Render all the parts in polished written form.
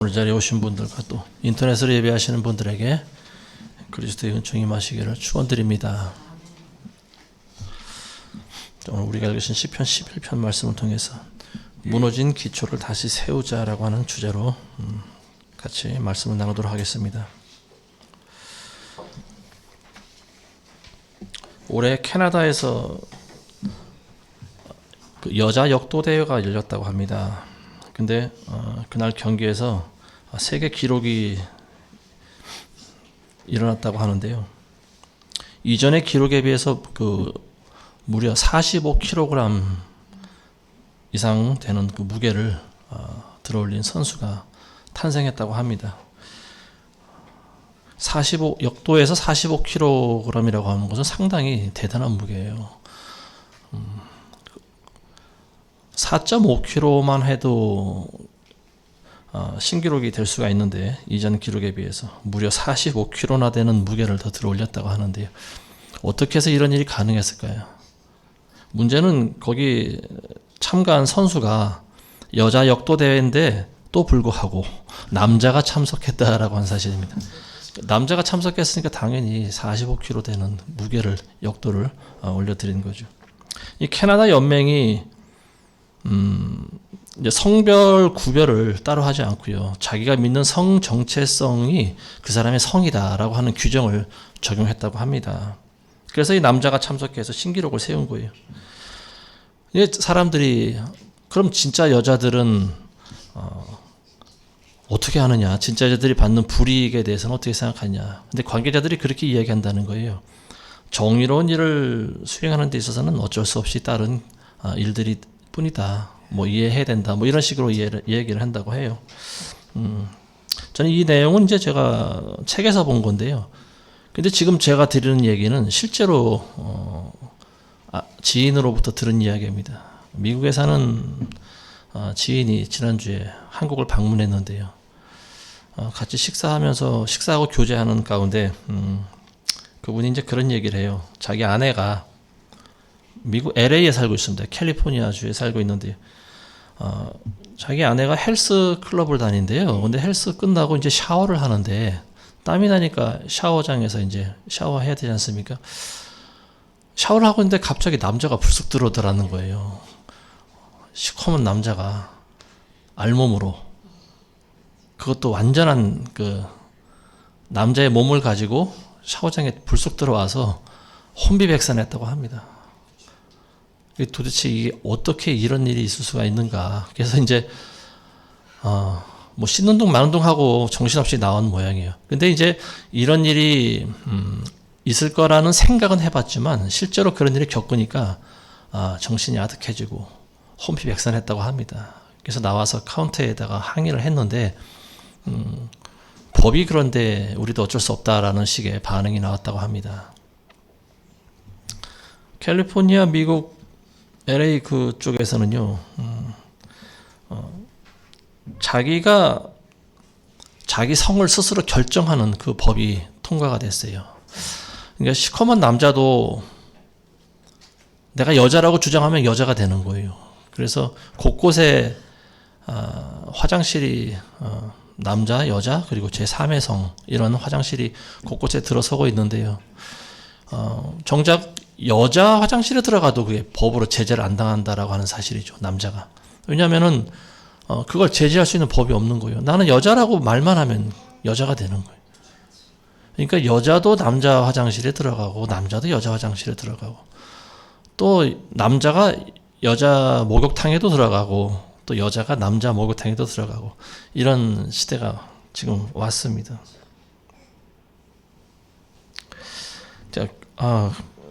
오늘 자리에 오신 분들과 또 인터넷으로 예배하시는 분들에게 그리스도의 은총이 임하시기를 축원드립니다. 오늘 우리가 읽으신 시편 11편 말씀을 통해서 무너진 기초를 다시 세우자라고 하는 주제로 같이 말씀을 나누도록 하겠습니다. 올해 캐나다에서 여자 역도 대회가 열렸다고 합니다. 근데 그날 경기에서 세계 기록이 일어났다고 하는데요. 이전의 기록에 비해서 무려 45kg 이상 되는 그 무게를 들어올린 선수가 탄생했다고 합니다. 역도에서 45kg이라고 하는 것은 상당히 대단한 무게예요. 4.5kg만 해도 신기록이 될 수가 있는데 이전 기록에 비해서 무려 45kg나 되는 무게를 더 들어올렸다고 하는데요. 어떻게 해서 이런 일이 가능했을까요? 문제는 거기 참가한 선수가 여자 역도 대회인데 또 불구하고 남자가 참석했다라고 하는 사실입니다. 남자가 참석했으니까 당연히 45kg 되는 무게를 역도를 올려드린 거죠. 이 캐나다 연맹이 이제 성별 구별을 따로 하지 않고요. 자기가 믿는 성 정체성이 그 사람의 성이다라고 하는 규정을 적용했다고 합니다. 그래서 이 남자가 참석해서 신기록을 세운 거예요. 이제 사람들이 그럼 진짜 여자들은 어떻게 하느냐, 진짜 여자들이 받는 불이익에 대해서는 어떻게 생각하냐. 근데 관계자들이 그렇게 이야기한다는 거예요. 정의로운 일을 수행하는 데 있어서는 어쩔 수 없이 다른 일들이 뿐이다. 뭐 이해해야 된다. 뭐 이런 식으로 얘기를 한다고 해요. 저는 이 내용은 이제 제가 책에서 본 건데요. 근데 지금 제가 드리는 얘기는 실제로 지인으로부터 들은 이야기입니다. 미국에 사는 지인이 지난주에 한국을 방문했는데요. 같이 식사하고 교제하는 가운데 그분이 이제 그런 얘기를 해요. 자기 아내가 미국 LA에 살고 있습니다. 캘리포니아 주에 살고 있는데 자기 아내가 헬스 클럽을 다닌대요. 근데 헬스 끝나고 이제 샤워를 하는데 땀이 나니까 샤워장에서 이제 샤워해야 되지 않습니까? 샤워를 하고 있는데 갑자기 남자가 불쑥 들어오더라는 거예요. 시커먼 남자가 알몸으로, 그것도 완전한 그 남자의 몸을 가지고 샤워장에 불쑥 들어와서 혼비백산했다고 합니다. 도대체 이게 어떻게 이런 일이 있을 수가 있는가. 그래서 이제 뭐 씻는 둥 마는 둥 하고 정신없이 나온 모양이에요. 근데 이제 이런 일이 있을 거라는 생각은 해봤지만 실제로 그런 일을 겪으니까 정신이 아득해지고 혼비백산했다고 합니다. 그래서 나와서 카운터에다가 항의를 했는데 법이 그런데 우리도 어쩔 수 없다라는 식의 반응이 나왔다고 합니다. 캘리포니아, 미국 LA 그쪽에서는요, 자기가 자기 성을 스스로 결정하는 그 법이 통과가 됐어요. 그러니까 시커먼 남자도 내가 여자라고 주장하면 여자가 되는 거예요. 그래서 곳곳에 화장실이 남자, 여자, 그리고 제3의 성 이런 화장실이 곳곳에 들어서고 있는데요. 정작 여자 화장실에 들어가도 그게 법으로 제재를 안 당한다라고 하는 사실이죠. 남자가. 왜냐하면은 그걸 제재할 수 있는 법이 없는 거예요. 나는 여자라고 말만 하면 여자가 되는 거예요. 그러니까 여자도 남자 화장실에 들어가고 남자도 여자 화장실에 들어가고 또 남자가 여자 목욕탕에도 들어가고 또 여자가 남자 목욕탕에도 들어가고 이런 시대가 지금 왔습니다. 자,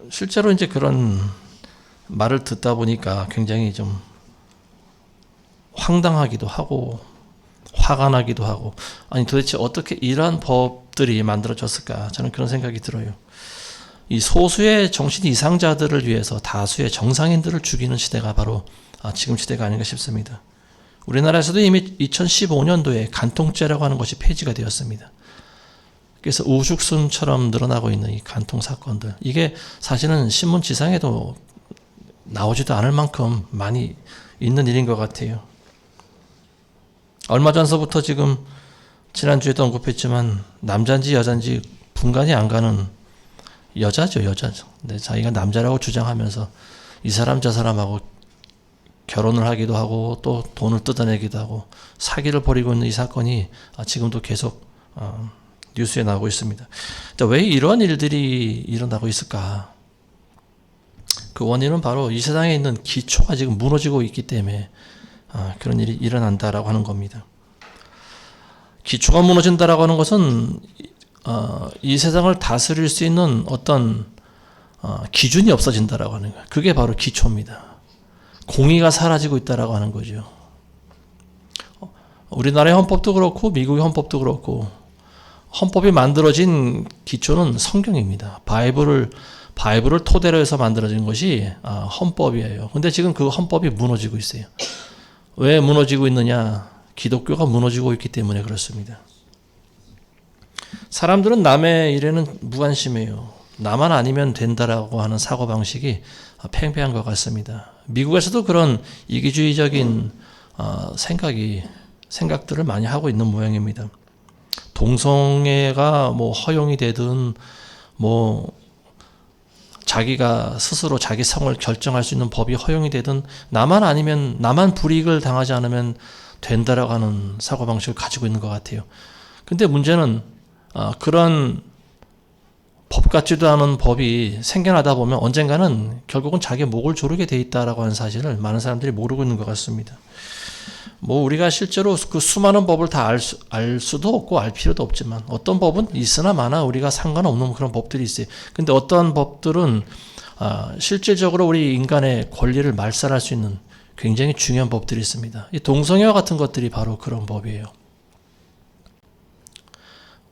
실제로 이제 그런 말을 듣다 보니까 굉장히 좀 황당하기도 하고 화가 나기도 하고, 아니 도대체 어떻게 이러한 법들이 만들어졌을까, 저는 그런 생각이 들어요. 이 소수의 정신 이상자들을 위해서 다수의 정상인들을 죽이는 시대가 바로 지금 시대가 아닌가 싶습니다. 우리나라에서도 이미 2015년도에 간통죄라고 하는 것이 폐지가 되었습니다. 그래서 우죽순처럼 늘어나고 있는 이 간통 사건들, 이게 사실은 신문 지상에도 나오지도 않을 만큼 많이 있는 일인 것 같아요. 얼마 전서부터 지금 지난주에도 언급했지만 남자인지 여자인지 분간이 안 가는 여자죠. 근데 자기가 남자라고 주장하면서 이 사람 저 사람하고 결혼을 하기도 하고 또 돈을 뜯어내기도 하고 사기를 벌이고 있는 이 사건이 지금도 계속 뉴스에 나오고 있습니다. 왜 이런 일들이 일어나고 있을까? 그 원인은 바로 이 세상에 있는 기초가 지금 무너지고 있기 때문에 그런 일이 일어난다라고 하는 겁니다. 기초가 무너진다라고 하는 것은 이 세상을 다스릴 수 있는 어떤 기준이 없어진다라고 하는 거예요. 그게 바로 기초입니다. 공의가 사라지고 있다라고 하는 거죠. 우리나라의 헌법도 그렇고 미국의 헌법도 그렇고 헌법이 만들어진 기초는 성경입니다. 바이블을 토대로 해서 만들어진 것이 헌법이에요. 근데 지금 그 헌법이 무너지고 있어요. 왜 무너지고 있느냐? 기독교가 무너지고 있기 때문에 그렇습니다. 사람들은 남의 일에는 무관심해요. 나만 아니면 된다라고 하는 사고방식이 팽배한 것 같습니다. 미국에서도 그런 이기주의적인 생각들을 많이 하고 있는 모양입니다. 동성애가 허용이 되든 자기가 스스로 자기 성을 결정할 수 있는 법이 허용이 되든 나만 불이익을 당하지 않으면 된다라고 하는 사고방식을 가지고 있는 것 같아요. 근데 문제는 그런 법 같지도 않은 법이 생겨나다 보면 언젠가는 결국은 자기 목을 조르게 돼 있다라고 하는 사실을 많은 사람들이 모르고 있는 것 같습니다. 우리가 실제로 그 수많은 법을 다 알 수도 없고 알 필요도 없지만 어떤 법은 있으나 마나 우리가 상관없는 그런 법들이 있어요. 근데 어떠한 법들은 실질적으로 우리 인간의 권리를 말살할 수 있는 굉장히 중요한 법들이 있습니다. 이 동성애와 같은 것들이 바로 그런 법이에요.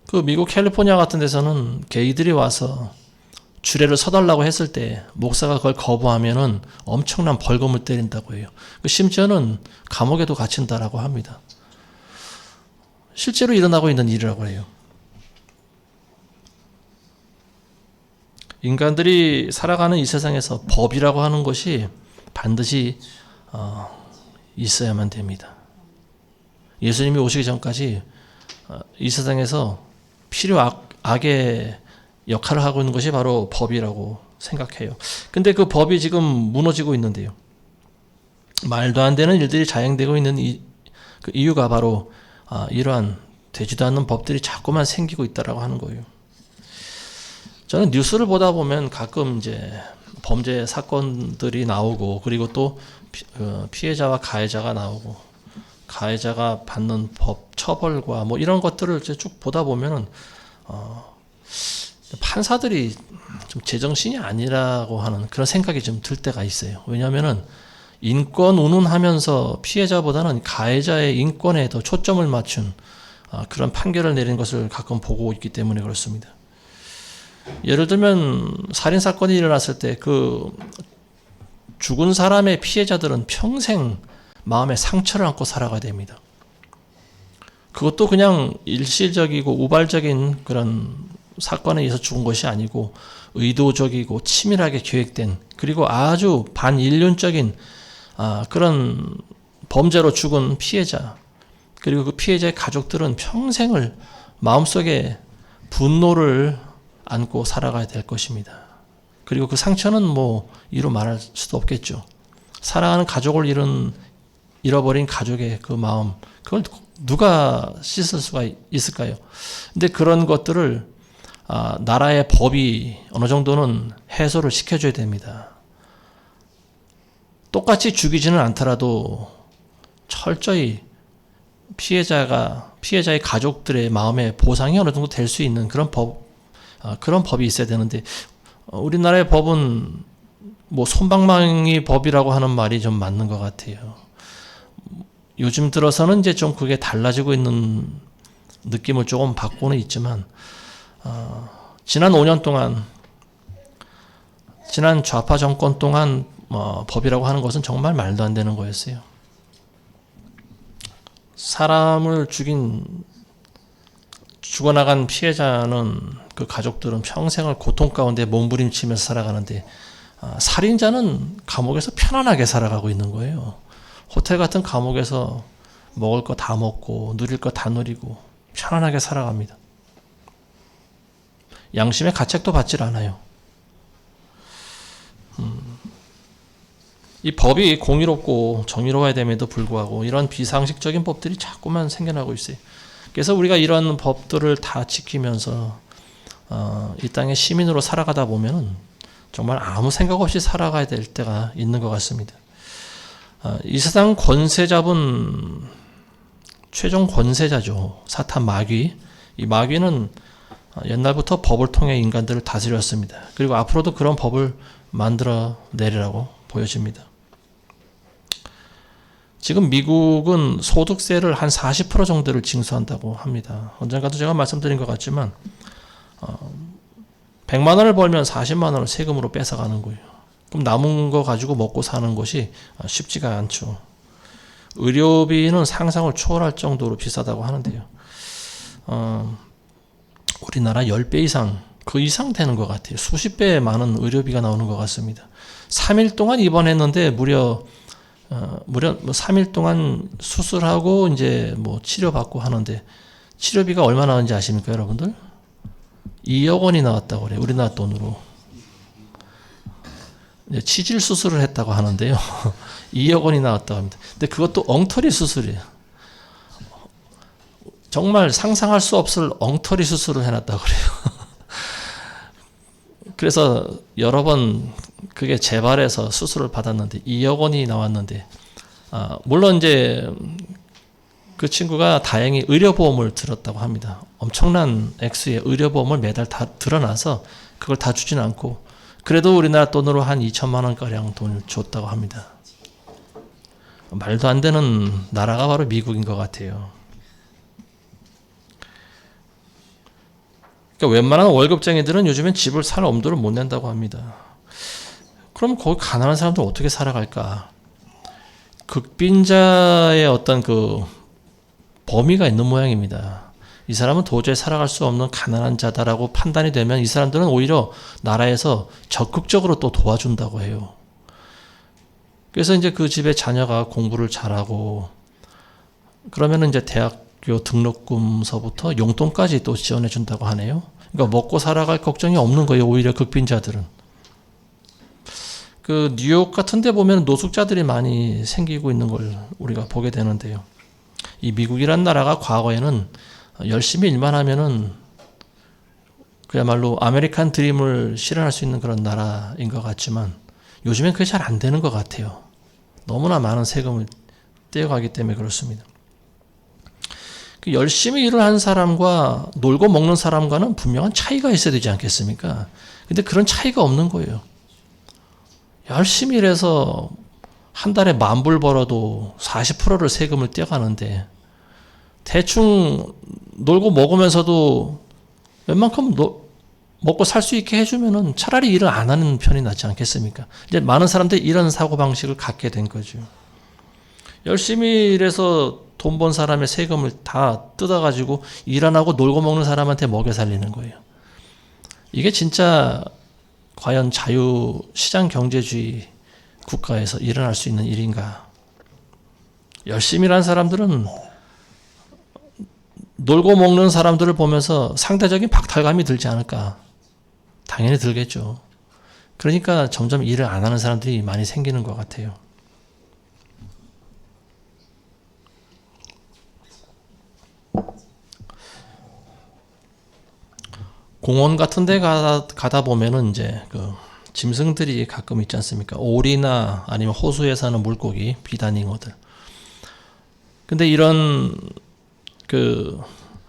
그 미국 캘리포니아 같은 데서는 게이들이 와서 주례를 서달라고 했을 때 목사가 그걸 거부하면은 엄청난 벌금을 때린다고 해요. 심지어는 감옥에도 갇힌다라고 합니다. 실제로 일어나고 있는 일이라고 해요. 인간들이 살아가는 이 세상에서 법이라고 하는 것이 반드시 있어야만 됩니다. 예수님이 오시기 전까지 이 세상에서 악의 역할을 하고 있는 것이 바로 법이라고 생각해요. 근데 그 법이 지금 무너지고 있는데요. 말도 안 되는 일들이 자행되고 있는 그 이유가 바로 이러한 되지도 않는 법들이 자꾸만 생기고 있다라고 하는 거예요. 저는 뉴스를 보다 보면 가끔 이제 범죄 사건들이 나오고 그리고 또 피해자와 가해자가 나오고 가해자가 받는 법 처벌과 이런 것들을 쭉 보다 보면은 판사들이 좀 제정신이 아니라고 하는 그런 생각이 좀 들 때가 있어요. 왜냐하면은 인권 운운하면서 피해자보다는 가해자의 인권에 더 초점을 맞춘 그런 판결을 내린 것을 가끔 보고 있기 때문에 그렇습니다. 예를 들면 살인 사건이 일어났을 때 그 죽은 사람의 피해자들은 평생 마음에 상처를 안고 살아가야 됩니다. 그것도 그냥 일시적이고 우발적인 그런 사건에 의해서 죽은 것이 아니고 의도적이고 치밀하게 계획된 그리고 아주 반인륜적인 그런 범죄로 죽은 피해자 그리고 그 피해자의 가족들은 평생을 마음속에 분노를 안고 살아가야 될 것입니다. 그리고 그 상처는 이루 말할 수도 없겠죠. 사랑하는 가족을 잃어버린 가족의 그 마음 그걸 누가 씻을 수가 있을까요? 근데 그런 것들을 나라의 법이 어느 정도는 해소를 시켜줘야 됩니다. 똑같이 죽이지는 않더라도 철저히 피해자의 가족들의 마음의 보상이 어느 정도 될 수 있는 그런 법이 있어야 되는데 우리나라의 법은 솜방망이 법이라고 하는 말이 좀 맞는 것 같아요. 요즘 들어서는 이제 좀 그게 달라지고 있는 느낌을 조금 받고는 있지만 지난 5년 동안 지난 좌파 정권 동안 법이라고 하는 것은 정말 말도 안 되는 거였어요. 사람을 죽어나간 피해자는 그 가족들은 평생을 고통 가운데 몸부림치면서 살아가는데 살인자는 감옥에서 편안하게 살아가고 있는 거예요. 호텔 같은 감옥에서 먹을 거 다 먹고 누릴 거 다 누리고 편안하게 살아갑니다. 양심의 가책도 받질 않아요. 이 법이 공의롭고 정의로워야 됨에도 불구하고 이런 비상식적인 법들이 자꾸만 생겨나고 있어요. 그래서 우리가 이런 법들을 다 지키면서 이 땅의 시민으로 살아가다 보면은 정말 아무 생각 없이 살아가야 될 때가 있는 것 같습니다. 이 세상 권세 잡은 최종 권세자죠. 사탄 마귀. 이 마귀는 옛날부터 법을 통해 인간들을 다스렸습니다. 그리고 앞으로도 그런 법을 만들어 내리라고 보여집니다. 지금 미국은 소득세를 한 40% 정도를 징수한다고 합니다. 언젠가도 제가 말씀드린 것 같지만 100만 원을 벌면 40만 원을 세금으로 뺏어가는 거예요. 그럼 남은 거 가지고 먹고 사는 것이 쉽지가 않죠. 의료비는 상상을 초월할 정도로 비싸다고 하는데요. 우리나라 10배 이상, 그 이상 되는 것 같아요. 수십 배 많은 의료비가 나오는 것 같습니다. 3일 동안 입원했는데 무려 3일 동안 수술하고 이제 뭐 치료받고 하는데 치료비가 얼마 나오는지 아십니까, 여러분들? 2억 원이 나왔다고 그래요. 우리나라 돈으로. 치질 수술을 했다고 하는데요. 2억 원이 나왔다고 합니다. 근데 그것도 엉터리 수술이에요. 정말 상상할 수 없을 엉터리 수술을 해놨다고 그래요. 그래서 여러 번 그게 재발해서 수술을 받았는데 2억 원이 나왔는데 물론 이제 그 친구가 다행히 의료보험을 들었다고 합니다. 엄청난 액수의 의료보험을 매달 다 들어놔서 그걸 다 주진 않고 그래도 우리나라 돈으로 한 2천만 원가량 돈을 줬다고 합니다. 말도 안 되는 나라가 바로 미국인 것 같아요. 그러니까 웬만한 월급쟁이들은 요즘엔 집을 살 엄두를 못 낸다고 합니다. 그럼 거기 가난한 사람들 어떻게 살아갈까? 극빈자의 어떤 그 범위가 있는 모양입니다. 이 사람은 도저히 살아갈 수 없는 가난한 자다라고 판단이 되면 이 사람들은 오히려 나라에서 적극적으로 또 도와준다고 해요. 그래서 이제 그 집의 자녀가 공부를 잘하고 그러면은 이제 대학교 등록금서부터 용돈까지 또 지원해 준다고 하네요. 그러니까 먹고 살아갈 걱정이 없는 거예요. 오히려 극빈자들은. 그 뉴욕 같은 데 보면 노숙자들이 많이 생기고 있는 걸 우리가 보게 되는데요. 이 미국이란 나라가 과거에는 열심히 일만 하면은 그야말로 아메리칸 드림을 실현할 수 있는 그런 나라인 것 같지만 요즘엔 그게 잘 안 되는 것 같아요. 너무나 많은 세금을 떼어가기 때문에 그렇습니다. 그 열심히 일을 하는 사람과 놀고 먹는 사람과는 분명한 차이가 있어야 되지 않겠습니까? 근데 그런 차이가 없는 거예요. 열심히 일해서 한 달에 10,000불 벌어도 40%를 세금을 떼어가는데 대충 놀고 먹으면서도 웬만큼 먹고 살 수 있게 해주면은 차라리 일을 안 하는 편이 낫지 않겠습니까? 이제 많은 사람들이 이런 사고방식을 갖게 된 거죠. 열심히 일해서 돈 번 사람의 세금을 다 뜯어가지고 일 안 하고 놀고 먹는 사람한테 먹여 살리는 거예요. 이게 진짜 과연 자유시장 경제주의 국가에서 일어날 수 있는 일인가? 열심히 일하는 사람들은 놀고 먹는 사람들을 보면서 상대적인 박탈감이 들지 않을까? 당연히 들겠죠. 그러니까 점점 일을 안 하는 사람들이 많이 생기는 것 같아요. 공원 같은 데 가다 보면은 이제 그 짐승들이 가끔 있지 않습니까? 오리나 아니면 호수에 사는 물고기, 비단잉어들. 근데 이런 그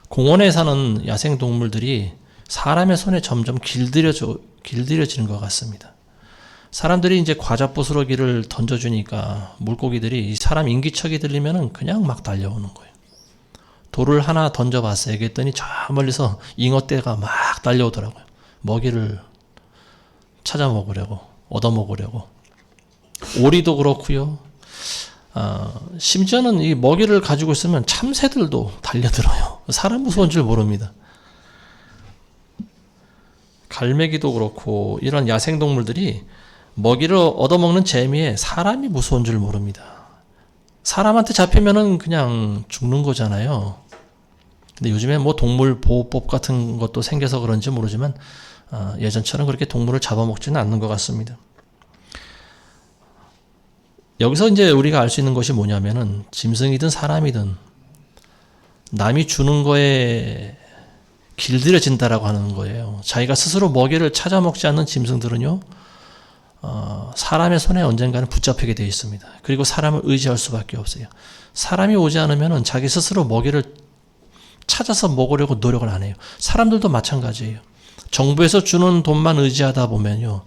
공원에 사는 야생 동물들이 사람의 손에 점점 길들여지는 것 같습니다. 사람들이 이제 과자 부스러기를 던져주니까 물고기들이 이 사람 인기척이 들리면은 그냥 막 달려오는 거예요. 돌을 하나 던져봤어요. 그랬더니 저 멀리서 잉어떼가 막 달려오더라고요. 먹이를 찾아 먹으려고, 얻어 먹으려고. 오리도 그렇고요. 심지어는 이 먹이를 가지고 있으면 참새들도 달려들어요. 사람 무서운 줄 모릅니다. 갈매기도 그렇고 이런 야생동물들이 먹이를 얻어먹는 재미에 사람이 무서운 줄 모릅니다. 사람한테 잡히면은 그냥 죽는 거잖아요. 근데 요즘에 뭐 동물 보호법 같은 것도 생겨서 그런지 모르지만 예전처럼 그렇게 동물을 잡아먹지는 않는 것 같습니다. 여기서 이제 우리가 알 수 있는 것이 뭐냐면은 짐승이든 사람이든 남이 주는 거에 길들여진다라고 하는 거예요. 자기가 스스로 먹이를 찾아 먹지 않는 짐승들은요, 사람의 손에 언젠가는 붙잡히게 되어 있습니다. 그리고 사람을 의지할 수밖에 없어요. 사람이 오지 않으면은 자기 스스로 먹이를 찾아서 먹으려고 노력을 안 해요. 사람들도 마찬가지예요. 정부에서 주는 돈만 의지하다 보면요,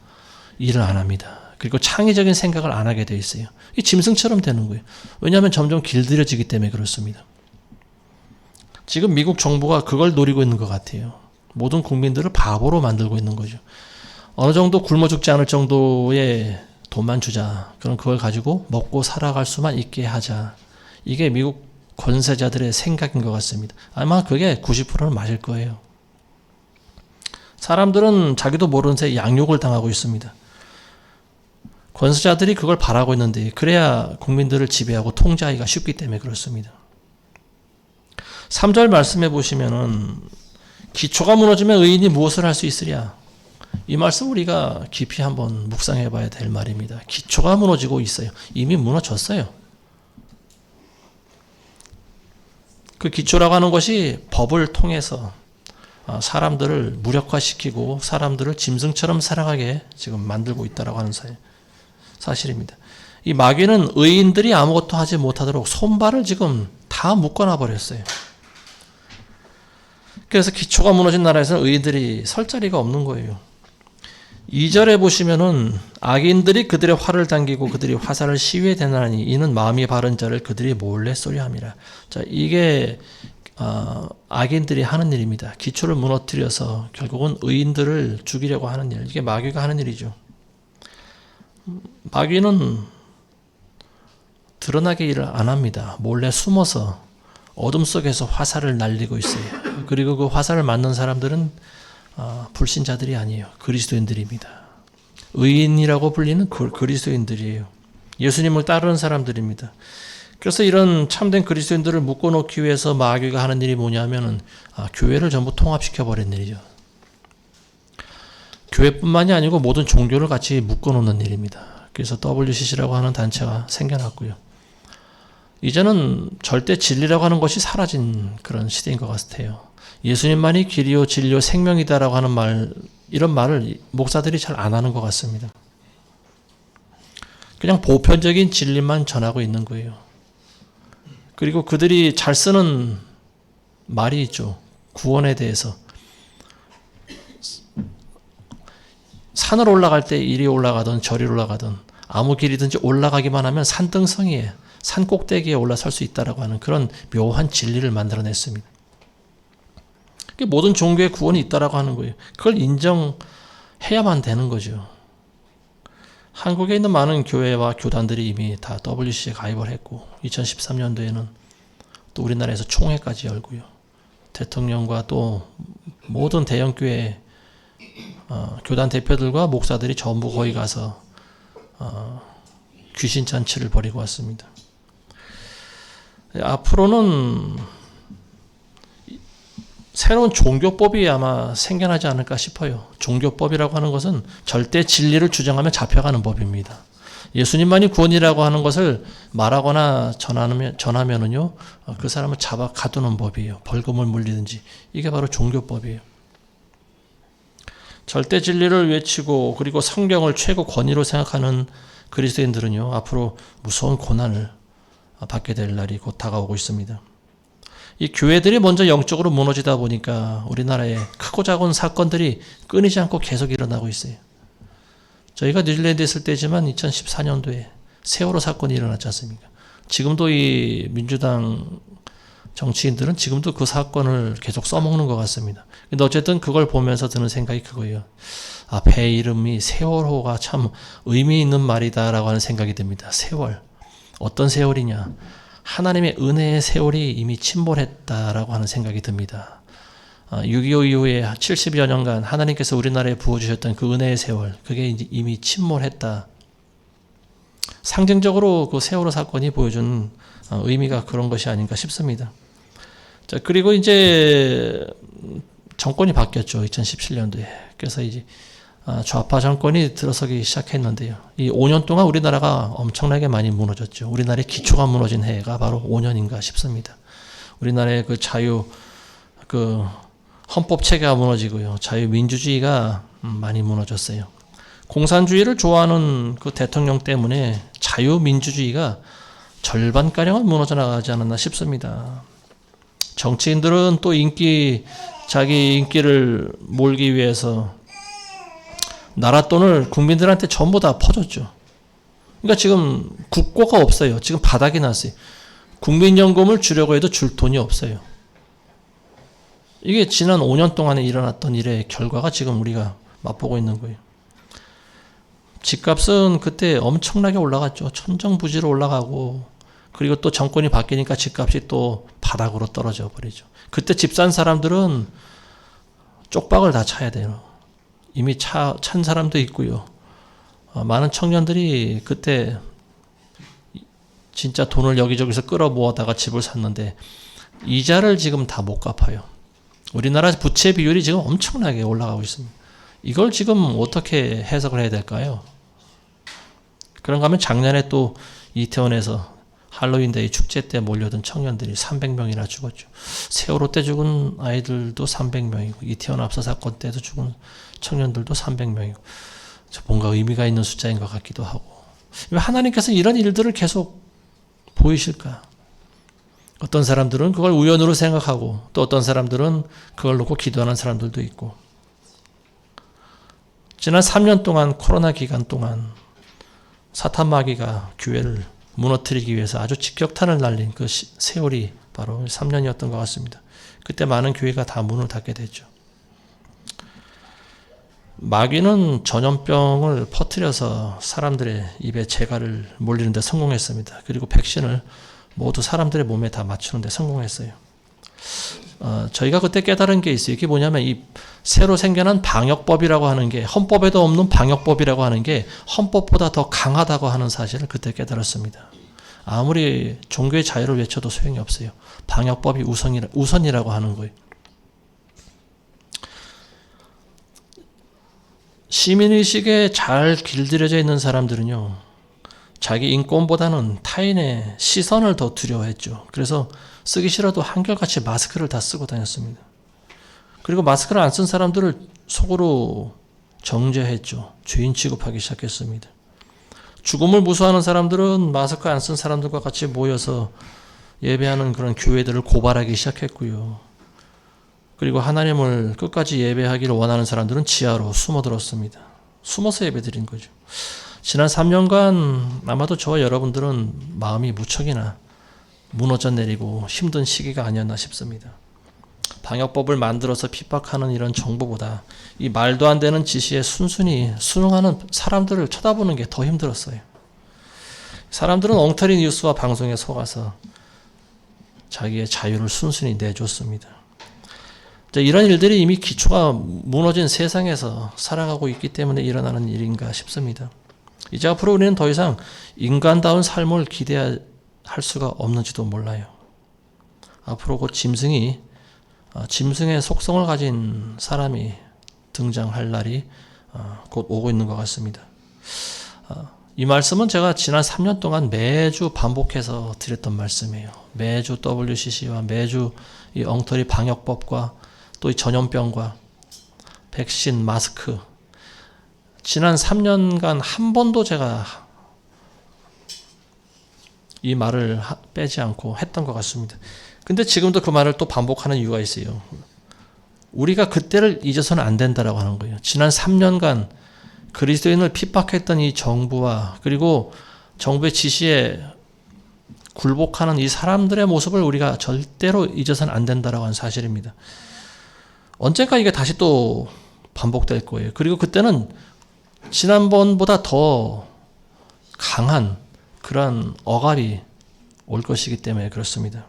일을 안 합니다. 그리고 창의적인 생각을 안 하게 돼 있어요. 이 짐승처럼 되는 거예요. 왜냐하면 점점 길들여지기 때문에 그렇습니다. 지금 미국 정부가 그걸 노리고 있는 것 같아요. 모든 국민들을 바보로 만들고 있는 거죠. 어느 정도 굶어 죽지 않을 정도의 돈만 주자. 그럼 그걸 가지고 먹고 살아갈 수만 있게 하자. 이게 미국 권세자들의 생각인 것 같습니다. 아마 그게 90%는 맞을 거예요. 사람들은 자기도 모르는 새에 양욕을 당하고 있습니다. 권세자들이 그걸 바라고 있는데 그래야 국민들을 지배하고 통제하기가 쉽기 때문에 그렇습니다. 3절 말씀해 보시면은 기초가 무너지면 의인이 무엇을 할 수 있으랴. 이 말씀 우리가 깊이 한번 묵상해 봐야 될 말입니다. 기초가 무너지고 있어요. 이미 무너졌어요. 그 기초라고 하는 것이 법을 통해서 사람들을 무력화시키고 사람들을 짐승처럼 살아가게 지금 만들고 있다라고 하는 사실입니다. 이 마귀는 의인들이 아무것도 하지 못하도록 손발을 지금 다 묶어놔 버렸어요. 그래서 기초가 무너진 나라에서는 의인들이 설 자리가 없는 거예요. 2절에 보시면은 악인들이 그들의 활을 당기고 그들이 화살을 시위에 대나니 이는 마음이 바른 자를 그들이 몰래 쏘려함이라. 자, 이게 악인들이 하는 일입니다. 기초를 무너뜨려서 결국은 의인들을 죽이려고 하는 일. 이게 마귀가 하는 일이죠. 마귀는 드러나게 일을 안 합니다. 몰래 숨어서 어둠 속에서 화살을 날리고 있어요. 그리고 그 화살을 맞는 사람들은 불신자들이 아니에요. 그리스도인들입니다. 의인이라고 불리는 그리스도인들이에요. 예수님을 따르는 사람들입니다. 그래서 이런 참된 그리스도인들을 묶어놓기 위해서 마귀가 하는 일이 뭐냐면은 교회를 전부 통합시켜버린 일이죠. 교회뿐만이 아니고 모든 종교를 같이 묶어놓는 일입니다. 그래서 WCC라고 하는 단체가 생겨났고요. 이제는 절대 진리라고 하는 것이 사라진 그런 시대인 것 같아요. 예수님만이 길이요 진리요 생명이다라고 하는 이런 말을 목사들이 잘 안 하는 것 같습니다. 그냥 보편적인 진리만 전하고 있는 거예요. 그리고 그들이 잘 쓰는 말이 있죠. 구원에 대해서. 산을 올라갈 때 이리 올라가든 저리 올라가든 아무 길이든지 올라가기만 하면 산등성이에 산 꼭대기에 올라설 수 있다라고 하는 그런 묘한 진리를 만들어냈습니다. 모든 종교의 구원이 있다라고 하는 거예요. 그걸 인정해야만 되는 거죠. 한국에 있는 많은 교회와 교단들이 이미 다 WCC에 가입을 했고 2013년도에는 또 우리나라에서 총회까지 열고요. 대통령과 또 모든 대형교회 교단 대표들과 목사들이 전부 거기 가서 귀신잔치를 벌이고 왔습니다. 앞으로는 새로운 종교법이 아마 생겨나지 않을까 싶어요. 종교법이라고 하는 것은 절대 진리를 주장하며 잡혀가는 법입니다. 예수님만이 구원이라고 하는 것을 말하거나 전하면은요, 그 사람을 잡아 가두는 법이에요. 벌금을 물리든지. 이게 바로 종교법이에요. 절대 진리를 외치고 그리고 성경을 최고 권위로 생각하는 그리스도인들은요, 앞으로 무서운 고난을 받게 될 날이 곧 다가오고 있습니다. 이 교회들이 먼저 영적으로 무너지다 보니까 우리나라에 크고 작은 사건들이 끊이지 않고 계속 일어나고 있어요. 저희가 뉴질랜드에 있을 때지만 2014년도에 세월호 사건이 일어났지 않습니까? 지금도 이 민주당 정치인들은 지금도 그 사건을 계속 써먹는 것 같습니다. 근데 어쨌든 그걸 보면서 드는 생각이 그거예요. 배 이름이 세월호가 참 의미 있는 말이다라고 하는 생각이 듭니다. 세월. 어떤 세월이냐? 하나님의 은혜의 세월이 이미 침몰했다라고 하는 생각이 듭니다. 6.25 이후에 70여 년간 하나님께서 우리나라에 부어주셨던 그 은혜의 세월, 그게 이제 이미 침몰했다. 상징적으로 그 세월호 사건이 보여준 의미가 그런 것이 아닌가 싶습니다. 자, 그리고 이제 정권이 바뀌었죠. 2017년도에. 그래서 이제 좌파 정권이 들어서기 시작했는데요. 이 5년 동안 우리나라가 엄청나게 많이 무너졌죠. 우리나라의 기초가 무너진 해가 바로 5년인가 싶습니다. 우리나라의 그 헌법 체계가 무너지고요. 자유민주주의가 많이 무너졌어요. 공산주의를 좋아하는 그 대통령 때문에 자유민주주의가 절반가량은 무너져 나가지 않았나 싶습니다. 정치인들은 또 자기 인기를 몰기 위해서 나라 돈을 국민들한테 전부 다 퍼줬죠. 그러니까 지금 국고가 없어요. 지금 바닥이 났어요. 국민연금을 주려고 해도 줄 돈이 없어요. 이게 지난 5년 동안에 일어났던 일의 결과가 지금 우리가 맛보고 있는 거예요. 집값은 그때 엄청나게 올라갔죠. 천정부지로 올라가고, 그리고 또 정권이 바뀌니까 집값이 또 바닥으로 떨어져 버리죠. 그때 집 산 사람들은 쪽박을 다 차야 돼요. 이미 찬 사람도 있고요. 많은 청년들이 그때 진짜 돈을 여기저기서 끌어 모아다가 집을 샀는데 이자를 지금 다 못 갚아요. 우리나라 부채 비율이 지금 엄청나게 올라가고 있습니다. 이걸 지금 어떻게 해석을 해야 될까요? 그런가 하면 작년에 또 이태원에서 할로윈데이 축제 때 몰려든 청년들이 300명이나 죽었죠. 세월호 때 죽은 아이들도 300명이고 이태원 압사 사건 때도 죽은 청년들도 300명이고 뭔가 의미가 있는 숫자인 것 같기도 하고, 왜 하나님께서 이런 일들을 계속 보이실까? 어떤 사람들은 그걸 우연으로 생각하고 또 어떤 사람들은 그걸 놓고 기도하는 사람들도 있고, 지난 3년 동안 코로나 기간 동안 사탄 마귀가 교회를 무너뜨리기 위해서 아주 직격탄을 날린 그 세월이 바로 3년이었던 것 같습니다. 그때 많은 교회가 다 문을 닫게 됐죠. 마귀는 전염병을 퍼뜨려서 사람들의 입에 재갈을 몰리는 데 성공했습니다. 그리고 백신을 모두 사람들의 몸에 다 맞추는 데 성공했어요. 저희가 그때 깨달은 게 있어요. 이게 뭐냐면 이 새로 생겨난 방역법이라고 하는 게, 헌법에도 없는 방역법이라고 하는 게 헌법보다 더 강하다고 하는 사실을 그때 깨달았습니다. 아무리 종교의 자유를 외쳐도 소용이 없어요. 방역법이 우선이라고 하는 거예요. 시민의식에 잘 길들여져 있는 사람들은요, 자기 인권보다는 타인의 시선을 더 두려워했죠. 그래서 쓰기 싫어도 한결같이 마스크를 다 쓰고 다녔습니다. 그리고 마스크를 안 쓴 사람들을 속으로 정죄했죠. 죄인 취급하기 시작했습니다. 죽음을 무서워하는 사람들은 마스크 안 쓴 사람들과 같이 모여서 예배하는 그런 교회들을 고발하기 시작했고요. 그리고 하나님을 끝까지 예배하기를 원하는 사람들은 지하로 숨어들었습니다. 숨어서 예배드린 거죠. 지난 3년간 아마도 저와 여러분들은 마음이 무척이나 무너져 내리고 힘든 시기가 아니었나 싶습니다. 방역법을 만들어서 핍박하는 이런 정부보다 이 말도 안 되는 지시에 순순히 순응하는 사람들을 쳐다보는 게 더 힘들었어요. 사람들은 엉터리 뉴스와 방송에 속아서 자기의 자유를 순순히 내줬습니다. 이런 일들이 이미 기초가 무너진 세상에서 살아가고 있기 때문에 일어나는 일인가 싶습니다. 이제 앞으로 우리는 더 이상 인간다운 삶을 기대할 수가 없는지도 몰라요. 앞으로 곧 짐승의 속성을 가진 사람이 등장할 날이 곧 오고 있는 것 같습니다. 이 말씀은 제가 지난 3년 동안 매주 반복해서 드렸던 말씀이에요. 매주 WCC와 매주 이 엉터리 방역법과 또 이 전염병과 백신, 마스크, 지난 3년간 한 번도 제가 이 말을 빼지 않고 했던 것 같습니다. 근데 지금도 그 말을 또 반복하는 이유가 있어요. 우리가 그때를 잊어서는 안 된다라고 하는 거예요. 지난 3년간 그리스도인을 핍박했던 이 정부와 그리고 정부의 지시에 굴복하는 이 사람들의 모습을 우리가 절대로 잊어서는 안 된다라고 하는 사실입니다. 언젠가 이게 다시 또 반복될 거예요. 그리고 그때는 지난번보다 더 강한 그런 억압이 올 것이기 때문에 그렇습니다.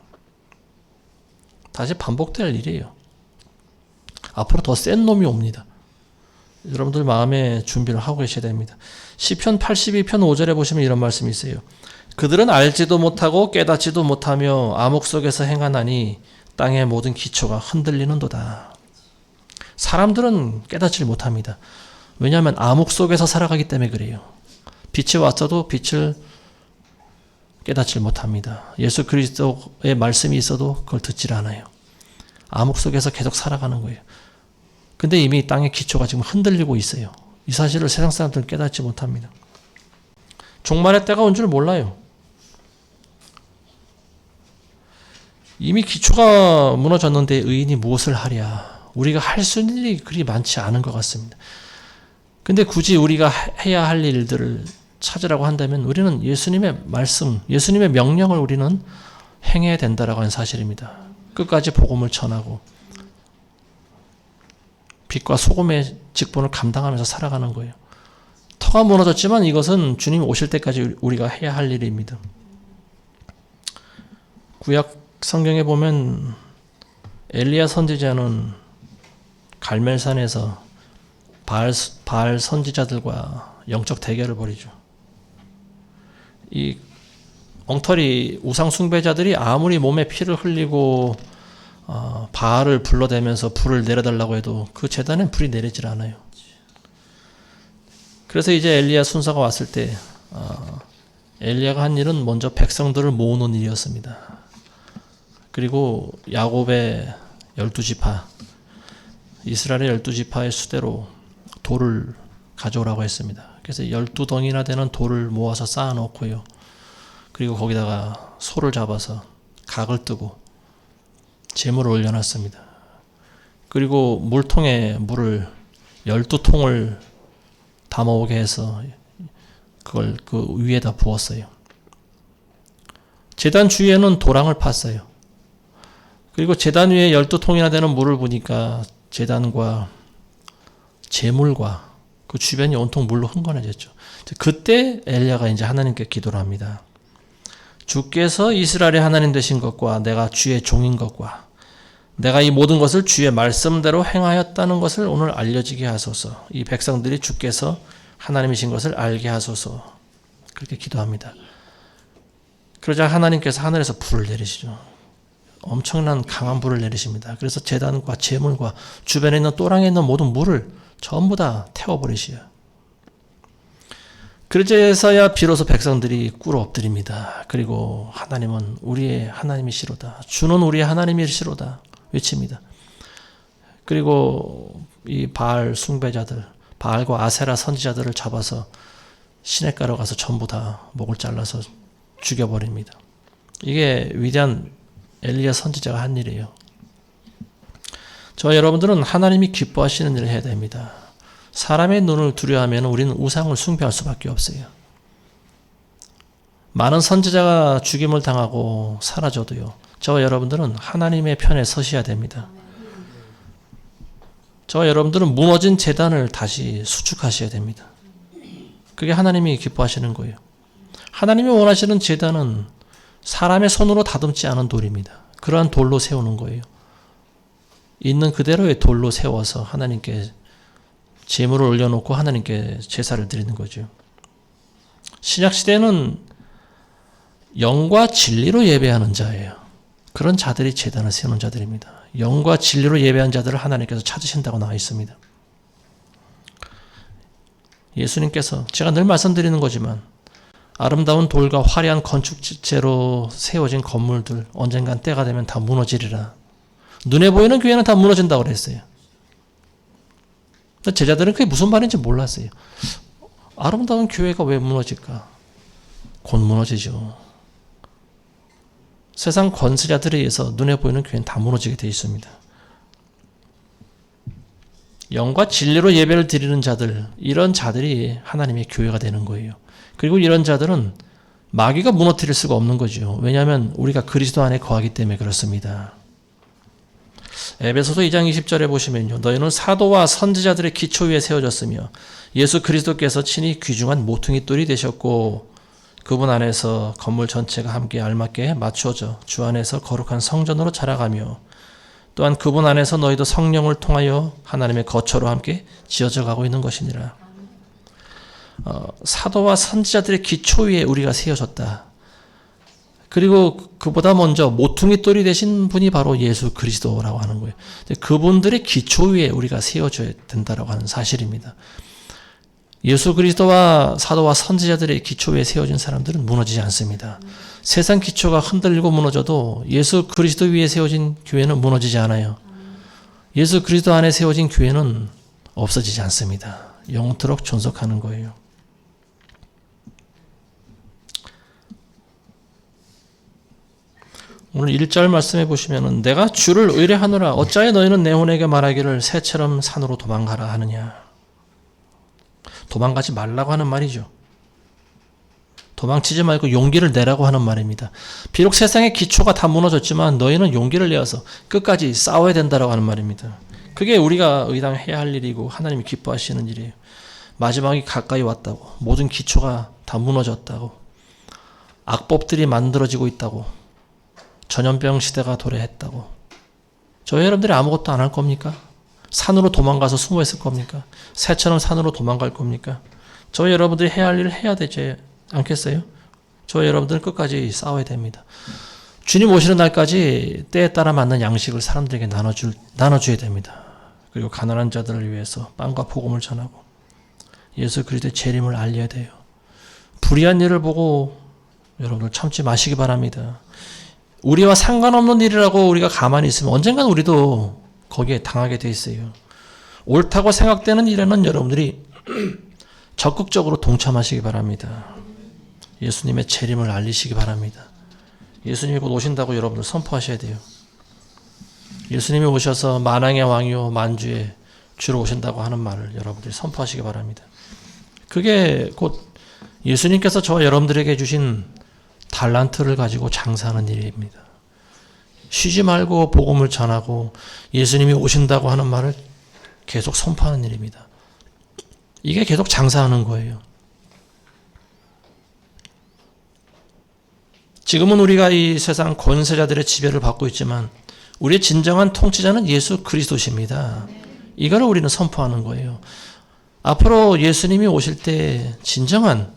다시 반복될 일이에요. 앞으로 더 센 놈이 옵니다. 여러분들 마음에 준비를 하고 계셔야 됩니다. 시편 82편 5절에 보시면 이런 말씀이 있어요. 그들은 알지도 못하고 깨닫지도 못하며 암흑 속에서 행하나니 땅의 모든 기초가 흔들리는도다. 사람들은 깨닫지 못합니다. 왜냐하면 암흑 속에서 살아가기 때문에 그래요. 빛이 왔어도 빛을 깨닫지 못합니다. 예수 그리스도의 말씀이 있어도 그걸 듣질 않아요. 암흑 속에서 계속 살아가는 거예요. 근데 이미 땅의 기초가 지금 흔들리고 있어요. 이 사실을 세상 사람들은 깨닫지 못합니다. 종말의 때가 온 줄 몰라요. 이미 기초가 무너졌는데 의인이 무엇을 하랴. 우리가 할 수 있는 일이 그리 많지 않은 것 같습니다. 근데 굳이 우리가 해야 할 일들을 찾으라고 한다면 우리는 예수님의 말씀, 예수님의 명령을 우리는 행해야 된다라고 하는 사실입니다. 끝까지 복음을 전하고 빛과 소금의 직분을 감당하면서 살아가는 거예요. 터가 무너졌지만 이것은 주님 오실 때까지 우리가 해야 할 일입니다. 구약 성경에 보면 엘리야 선지자는 갈멜산에서 바알 선지자들과 영적 대결을 벌이죠. 이 엉터리 우상 숭배자들이 아무리 몸에 피를 흘리고 바알을 불러대면서 불을 내려달라고 해도 그 제단엔 불이 내리질 않아요. 그래서 이제 엘리야 순서가 왔을 때 엘리야가 한 일은 먼저 백성들을 모으는 일이었습니다. 그리고 야곱의 12지파, 이스라엘의 12지파의 수대로 돌을 가져오라고 했습니다. 그래서 12덩이나 되는 돌을 모아서 쌓아놓고요. 그리고 거기다가 소를 잡아서 각을 뜨고 제물을 올려놨습니다. 그리고 물통에 물을 12통을 담아오게 해서 그걸 그 위에다 부었어요. 제단 주위에는 도랑을 팠어요. 그리고 제단 위에 12통이나 되는 물을 부니까 제단과 제물과 그 주변이 온통 물로 흥건해졌죠. 그때 엘리야가 이제 하나님께 기도를 합니다. 주께서 이스라엘의 하나님 되신 것과 내가 주의 종인 것과 내가 이 모든 것을 주의 말씀대로 행하였다는 것을 오늘 알려지게 하소서. 이 백성들이 주께서 하나님이신 것을 알게 하소서. 그렇게 기도합니다. 그러자 하나님께서 하늘에서 불을 내리시죠. 엄청난 강한 불을 내리십니다. 그래서 제단과 제물과 주변에 있는 또랑에 있는 모든 물을 전부 다 태워버리시요. 그제서야 비로소 백성들이 꿇어 엎드립니다. 그리고 하나님은 우리의 하나님이시로다. 주는 우리의 하나님이시로다. 외칩니다. 그리고 이 바알 숭배자들, 바알과 아세라 선지자들을 잡아서 시냇가로 가서 전부 다 목을 잘라서 죽여버립니다. 이게 위대한 엘리야 선지자가 한 일이에요. 저와 여러분들은 하나님이 기뻐하시는 일을 해야 됩니다. 사람의 눈을 두려워하면 우리는 우상을 숭배할 수밖에 없어요. 많은 선지자가 죽임을 당하고 사라져도요. 저와 여러분들은 하나님의 편에 서셔야 됩니다. 저와 여러분들은 무너진 제단을 다시 수축하셔야 됩니다. 그게 하나님이 기뻐하시는 거예요. 하나님이 원하시는 제단은 사람의 손으로 다듬지 않은 돌입니다. 그러한 돌로 세우는 거예요. 있는 그대로의 돌로 세워서 하나님께 제물을 올려놓고 하나님께 제사를 드리는 거죠. 신약시대는 영과 진리로 예배하는 자예요. 그런 자들이 제단을 세우는 자들입니다. 영과 진리로 예배한 자들을 하나님께서 찾으신다고 나와 있습니다. 예수님께서 제가 늘 말씀드리는 거지만 아름다운 돌과 화려한 건축재로 세워진 건물들 언젠간 때가 되면 다 무너지리라. 눈에 보이는 교회는 다 무너진다고 그랬어요. 제자들은 그게 무슨 말인지 몰랐어요. 아름다운 교회가 왜 무너질까? 곧 무너지죠. 세상 권세자들에 의해서 눈에 보이는 교회는 다 무너지게 되어 있습니다. 영과 진리로 예배를 드리는 자들, 이런 자들이 하나님의 교회가 되는 거예요. 그리고 이런 자들은 마귀가 무너뜨릴 수가 없는 거죠. 왜냐하면 우리가 그리스도 안에 거하기 때문에 그렇습니다. 에베소서 2장 20절에 보시면요. 너희는 사도와 선지자들의 기초 위에 세워졌으며 예수 그리스도께서 친히 귀중한 모퉁이 돌이 되셨고 그분 안에서 건물 전체가 함께 알맞게 맞추어져 주 안에서 거룩한 성전으로 자라가며 또한 그분 안에서 너희도 성령을 통하여 하나님의 거처로 함께 지어져 가고 있는 것이니라. 사도와 선지자들의 기초 위에 우리가 세워졌다. 그리고 그보다 먼저 모퉁이 돌이 되신 분이 바로 예수 그리스도라고 하는 거예요. 그분들의 기초 위에 우리가 세워져야 된다라고 하는 사실입니다. 예수 그리스도와 사도와 선지자들의 기초 위에 세워진 사람들은 무너지지 않습니다. 세상 기초가 흔들리고 무너져도 예수 그리스도 위에 세워진 교회는 무너지지 않아요. 예수 그리스도 안에 세워진 교회는 없어지지 않습니다. 영원토록 존속하는 거예요. 오늘 1절 말씀해 보시면은 내가 주를 의뢰하노라 어찌하여 너희는 내 혼에게 말하기를 새처럼 산으로 도망가라 하느냐. 도망가지 말라고 하는 말이죠. 도망치지 말고 용기를 내라고 하는 말입니다. 비록 세상의 기초가 다 무너졌지만 너희는 용기를 내어서 끝까지 싸워야 된다라고 하는 말입니다. 그게 우리가 의당해야 할 일이고 하나님이 기뻐하시는 일이에요. 마지막이 가까이 왔다고, 모든 기초가 다 무너졌다고, 악법들이 만들어지고 있다고, 전염병 시대가 도래했다고. 저희 여러분들이 아무것도 안 할 겁니까? 산으로 도망가서 숨어 있을 겁니까? 새처럼 산으로 도망갈 겁니까? 저희 여러분들이 해야 할 일을 해야 되지 않겠어요? 저희 여러분들은 끝까지 싸워야 됩니다. 주님 오시는 날까지 때에 따라 맞는 양식을 사람들에게 나눠줘야 됩니다. 그리고 가난한 자들을 위해서 빵과 복음을 전하고 예수 그리스도의 재림을 알려야 돼요. 불의한 일을 보고 여러분들 참지 마시기 바랍니다. 우리와 상관없는 일이라고 우리가 가만히 있으면 언젠간 우리도 거기에 당하게 돼 있어요. 옳다고 생각되는 일에는 여러분들이 적극적으로 동참하시기 바랍니다. 예수님의 재림을 알리시기 바랍니다. 예수님이 곧 오신다고 여러분들 선포하셔야 돼요. 예수님이 오셔서 만왕의 왕이요 만주의 주로 오신다고 하는 말을 여러분들이 선포하시기 바랍니다. 그게 곧 예수님께서 저와 여러분들에게 주신 달란트를 가지고 장사하는 일입니다. 쉬지 말고 복음을 전하고 예수님이 오신다고 하는 말을 계속 선포하는 일입니다. 이게 계속 장사하는 거예요. 지금은 우리가 이 세상 권세자들의 지배를 받고 있지만 우리의 진정한 통치자는 예수 그리스도십니다. 이거를 우리는 선포하는 거예요. 앞으로 예수님이 오실 때 진정한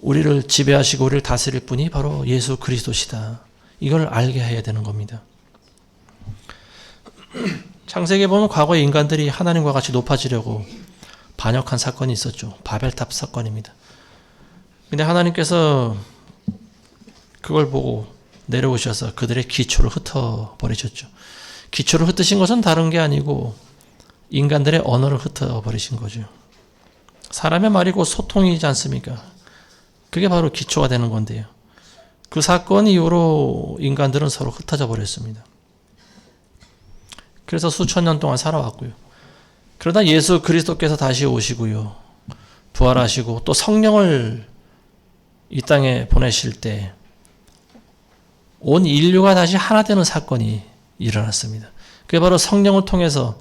우리를 지배하시고 우리를 다스릴 분이 바로 예수 그리스도시다. 이걸 알게 해야 되는 겁니다. 창세기에 보면 과거에 인간들이 하나님과 같이 높아지려고 반역한 사건이 있었죠. 바벨탑 사건입니다. 근데 하나님께서 그걸 보고 내려오셔서 그들의 기초를 흩어버리셨죠. 기초를 흩으신 것은 다른 게 아니고 인간들의 언어를 흩어버리신 거죠. 사람의 말이 곧 소통이지 않습니까? 그게 바로 기초가 되는 건데요. 그 사건 이후로 인간들은 서로 흩어져 버렸습니다. 그래서 수천 년 동안 살아왔고요. 그러다 예수 그리스도께서 다시 오시고요. 부활하시고 또 성령을 이 땅에 보내실 때 온 인류가 다시 하나 되는 사건이 일어났습니다. 그게 바로 성령을 통해서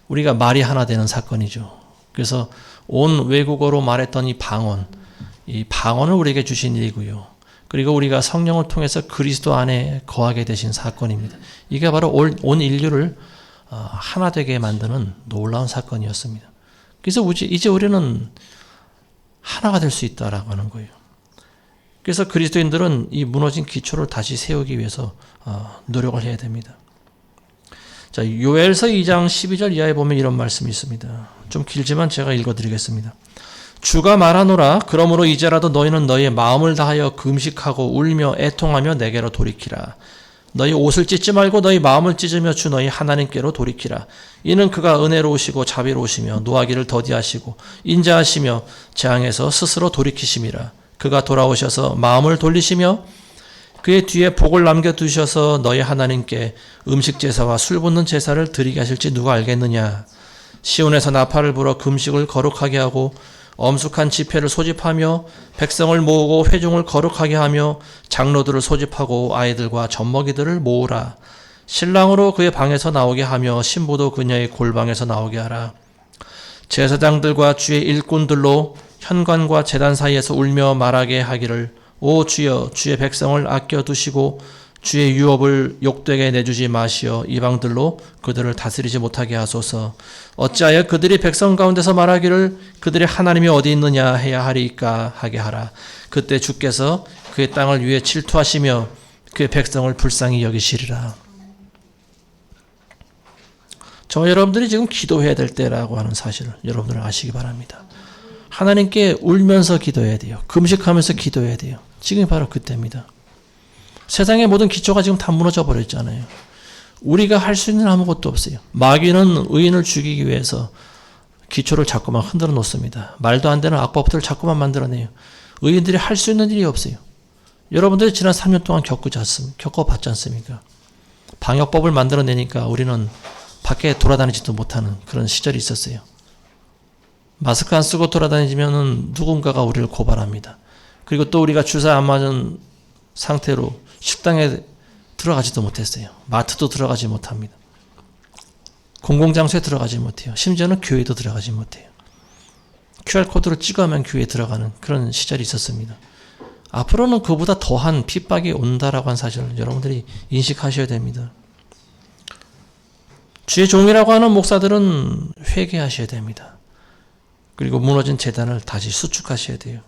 우리가 말이 하나 되는 사건이죠. 그래서 온 외국어로 말했던 이 방언을 우리에게 주신 일이고요. 그리고 우리가 성령을 통해서 그리스도 안에 거하게 되신 사건입니다. 이게 바로 온 인류를 하나 되게 만드는 놀라운 사건이었습니다. 그래서 이제 우리는 하나가 될 수 있다라고 하는 거예요. 그래서 그리스도인들은 이 무너진 기초를 다시 세우기 위해서 노력을 해야 됩니다. 자, 요엘서 2장 12절 이하에 보면 이런 말씀이 있습니다. 좀 길지만 제가 읽어드리겠습니다. 주가 말하노라. 그러므로 이제라도 너희는 너희의 마음을 다하여 금식하고 울며 애통하며 내게로 돌이키라. 너희 옷을 찢지 말고 너희 마음을 찢으며 주 너희 하나님께로 돌이키라. 이는 그가 은혜로우시고 자비로우시며 노하기를 더디하시고 인자하시며 재앙에서 스스로 돌이키심이라. 그가 돌아오셔서 마음을 돌리시며 그의 뒤에 복을 남겨두셔서 너희 하나님께 음식 제사와 술 붓는 제사를 드리게 하실지 누가 알겠느냐. 시온에서 나팔을 불어 금식을 거룩하게 하고 엄숙한 집회를 소집하며 백성을 모으고 회중을 거룩하게 하며 장로들을 소집하고 아이들과 젖먹이들을 모으라. 신랑으로 그의 방에서 나오게 하며 신부도 그녀의 골방에서 나오게 하라. 제사장들과 주의 일꾼들로 현관과 제단 사이에서 울며 말하게 하기를 오 주여 주의 백성을 아껴두시고 주의 유업을 욕되게 내주지 마시어 이방들로 그들을 다스리지 못하게 하소서. 어찌하여 그들이 백성 가운데서 말하기를 그들의 하나님이 어디 있느냐 해야 하리까 하게 하라. 그때 주께서 그의 땅을 위해 질투하시며 그의 백성을 불쌍히 여기시리라. 저 여러분들이 지금 기도해야 될 때라고 하는 사실을 여러분들 아시기 바랍니다. 하나님께 울면서 기도해야 돼요. 금식하면서 기도해야 돼요. 지금이 바로 그때입니다. 세상의 모든 기초가 지금 다 무너져 버렸잖아요. 우리가 할 수 있는 아무것도 없어요. 마귀는 의인을 죽이기 위해서 기초를 자꾸만 흔들어 놓습니다. 말도 안 되는 악법들을 자꾸만 만들어내요. 의인들이 할 수 있는 일이 없어요. 여러분들이 지난 3년 동안 겪어봤지 않습니까? 방역법을 만들어내니까 우리는 밖에 돌아다니지도 못하는 그런 시절이 있었어요. 마스크 안 쓰고 돌아다니면 누군가가 우리를 고발합니다. 그리고 또 우리가 주사 안 맞은 상태로 식당에 들어가지도 못했어요. 마트도 들어가지 못합니다. 공공장소에 들어가지 못해요. 심지어는 교회도 들어가지 못해요. QR코드를 찍어야만 교회에 들어가는 그런 시절이 있었습니다. 앞으로는 그보다 더한 핍박이 온다라고 한 사실을 여러분들이 인식하셔야 됩니다. 주의 종이라고 하는 목사들은 회개하셔야 됩니다. 그리고 무너진 재단을 다시 수축하셔야 돼요.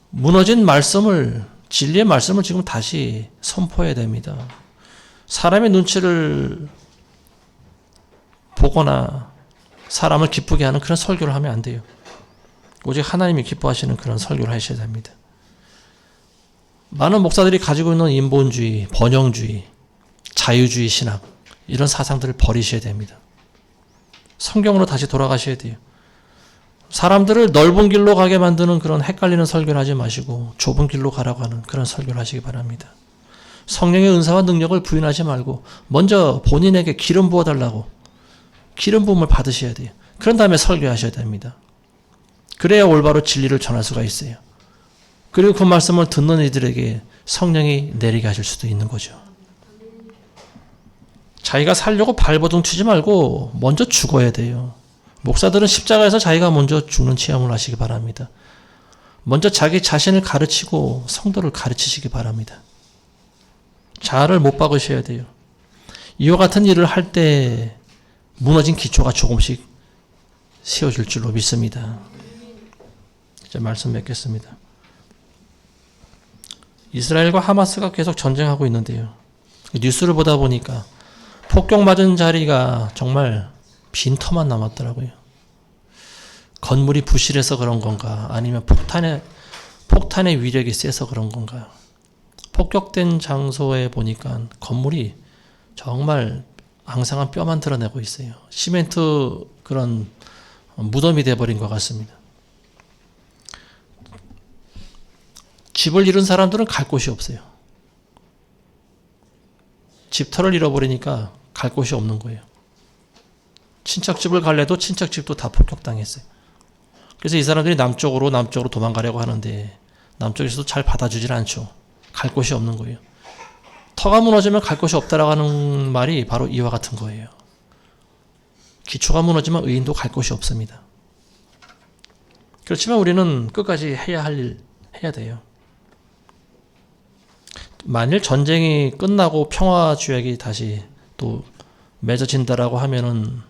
무너진 말씀을, 진리의 말씀을 지금 다시 선포해야 됩니다. 사람의 눈치를 보거나 사람을 기쁘게 하는 그런 설교를 하면 안 돼요. 오직 하나님이 기뻐하시는 그런 설교를 하셔야 됩니다. 많은 목사들이 가지고 있는 인본주의, 번영주의, 자유주의 신학 이런 사상들을 버리셔야 됩니다. 성경으로 다시 돌아가셔야 돼요. 사람들을 넓은 길로 가게 만드는 그런 헷갈리는 설교를 하지 마시고 좁은 길로 가라고 하는 그런 설교를 하시기 바랍니다. 성령의 은사와 능력을 부인하지 말고 먼저 본인에게 기름 부어달라고 기름 부음을 받으셔야 돼요. 그런 다음에 설교하셔야 됩니다. 그래야 올바로 진리를 전할 수가 있어요. 그리고 그 말씀을 듣는 이들에게 성령이 내리게 하실 수도 있는 거죠. 자기가 살려고 발버둥 치지 말고 먼저 죽어야 돼요. 목사들은 십자가에서 자기가 먼저 죽는 체험을 하시기 바랍니다. 먼저 자기 자신을 가르치고 성도를 가르치시기 바랍니다. 자아를 못 박으셔야 돼요. 이와 같은 일을 할 때 무너진 기초가 조금씩 세워질 줄로 믿습니다. 이제 말씀 맺겠습니다. 이스라엘과 하마스가 계속 전쟁하고 있는데요. 뉴스를 보다 보니까 폭격 맞은 자리가 정말 빈터만 남았더라고요. 건물이 부실해서 그런 건가 아니면 폭탄의 위력이 세서 그런 건가. 폭격된 장소에 보니까 건물이 정말 앙상한 뼈만 드러내고 있어요. 시멘트 그런 무덤이 돼버린 것 같습니다. 집을 잃은 사람들은 갈 곳이 없어요. 집터를 잃어버리니까 갈 곳이 없는 거예요. 친척집을 갈래도 친척집도 다 폭격당했어요. 그래서 이 사람들이 남쪽으로 도망가려고 하는데 남쪽에서도 잘 받아주질 않죠. 갈 곳이 없는 거예요. 터가 무너지면 갈 곳이 없다라고 하는 말이 바로 이와 같은 거예요. 기초가 무너지면 의인도 갈 곳이 없습니다. 그렇지만 우리는 끝까지 해야 할 일 해야 돼요. 만일 전쟁이 끝나고 평화주약이 다시 또 맺어진다라고 하면은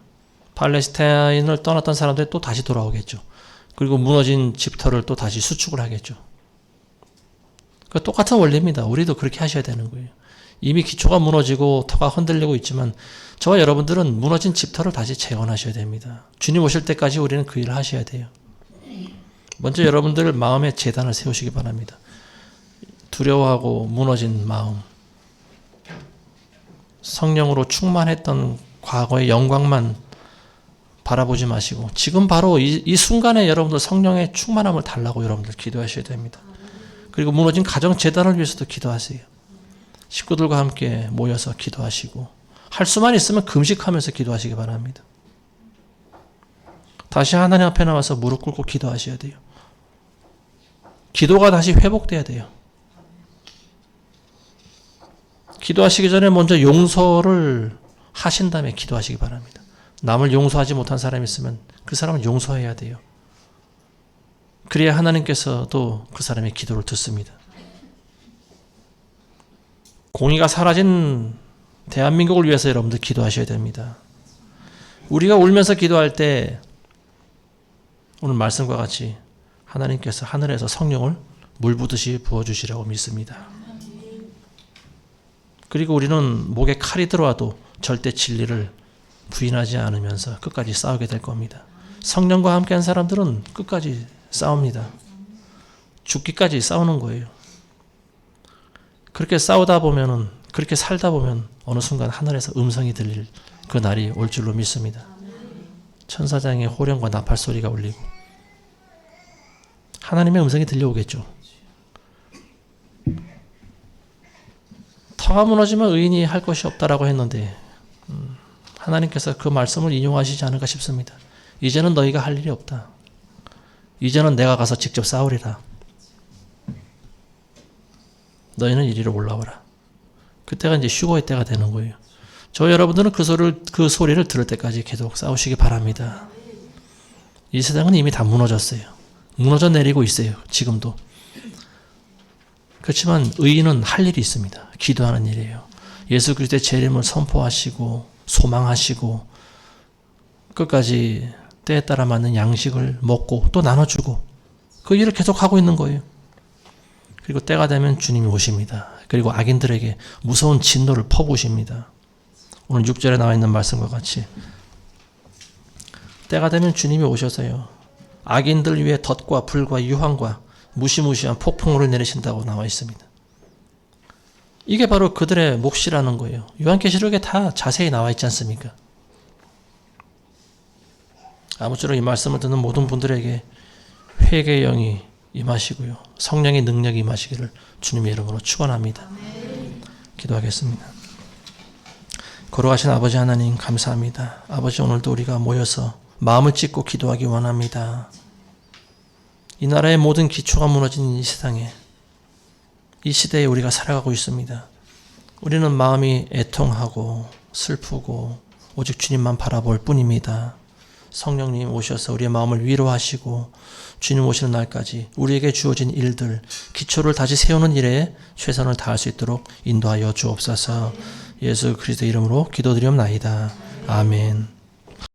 팔레스타인을 떠났던 사람들이 또 다시 돌아오겠죠. 그리고 무너진 집터를 또 다시 수축을 하겠죠. 그 똑같은 원리입니다. 우리도 그렇게 하셔야 되는 거예요. 이미 기초가 무너지고 터가 흔들리고 있지만 저와 여러분들은 무너진 집터를 다시 재건하셔야 됩니다. 주님 오실 때까지 우리는 그 일을 하셔야 돼요. 먼저 여러분들 마음의 재단을 세우시기 바랍니다. 두려워하고 무너진 마음, 성령으로 충만했던 과거의 영광만 바라보지 마시고 지금 바로 이 순간에 여러분들 성령의 충만함을 달라고 여러분들 기도하셔야 됩니다. 그리고 무너진 가정 재단을 위해서도 기도하세요. 식구들과 함께 모여서 기도하시고 할 수만 있으면 금식하면서 기도하시기 바랍니다. 다시 하나님 앞에 나와서 무릎 꿇고 기도하셔야 돼요. 기도가 다시 회복돼야 돼요. 기도하시기 전에 먼저 용서를 하신 다음에 기도하시기 바랍니다. 남을 용서하지 못한 사람이 있으면 그 사람을 용서해야 돼요. 그래야 하나님께서도 그 사람의 기도를 듣습니다. 공의가 사라진 대한민국을 위해서 여러분들 기도하셔야 됩니다. 우리가 울면서 기도할 때 오늘 말씀과 같이 하나님께서 하늘에서 성령을 물 부듯이 부어주시라고 믿습니다. 그리고 우리는 목에 칼이 들어와도 절대 진리를 부인하지 않으면서 끝까지 싸우게 될 겁니다. 성령과 함께한 사람들은 끝까지 싸웁니다. 죽기까지 싸우는 거예요. 그렇게 싸우다 보면은, 그렇게 살다 보면 어느 순간 하늘에서 음성이 들릴 그 날이 올 줄로 믿습니다. 천사장의 호령과 나팔 소리가 울리고 하나님의 음성이 들려오겠죠. 터가 무너지면 의인이 할 것이 없다라고 했는데 하나님께서 그 말씀을 인용하시지 않을까 싶습니다. 이제는 너희가 할 일이 없다. 이제는 내가 가서 직접 싸우리라. 너희는 이리로 올라오라. 그때가 이제 휴거의 때가 되는 거예요. 저 여러분들은 그 소리를 들을 때까지 계속 싸우시기 바랍니다. 이 세상은 이미 다 무너졌어요. 무너져 내리고 있어요. 지금도. 그렇지만 의인은 할 일이 있습니다. 기도하는 일이에요. 예수 그리스도의 재림을 선포하시고 소망하시고 끝까지 때에 따라 맞는 양식을 먹고 또 나눠주고 그 일을 계속하고 있는 거예요. 그리고 때가 되면 주님이 오십니다. 그리고 악인들에게 무서운 진노를 퍼부으십니다. 오늘 6절에 나와 있는 말씀과 같이 때가 되면 주님이 오셔서요. 악인들 위에 덫과 불과 유황과 무시무시한 폭풍우를 내리신다고 나와 있습니다. 이게 바로 그들의 몫이라는 거예요. 요한계시록에 다 자세히 나와 있지 않습니까? 아무쪼록 이 말씀을 듣는 모든 분들에게 회개의 영이 임하시고요. 성령의 능력이 임하시기를 주님의 이름으로 축원합니다. 기도하겠습니다. 걸어가신 아버지 하나님 감사합니다. 아버지 오늘도 우리가 모여서 마음을 찢고 기도하기 원합니다. 이 나라의 모든 기초가 무너진 이 세상에 이 시대에 우리가 살아가고 있습니다. 우리는 마음이 애통하고 슬프고 오직 주님만 바라볼 뿐입니다. 성령님 오셔서 우리의 마음을 위로하시고 주님 오시는 날까지 우리에게 주어진 일들, 기초를 다시 세우는 일에 최선을 다할 수 있도록 인도하여 주옵소서. 예수 그리스도 이름으로 기도드리옵나이다. 아멘.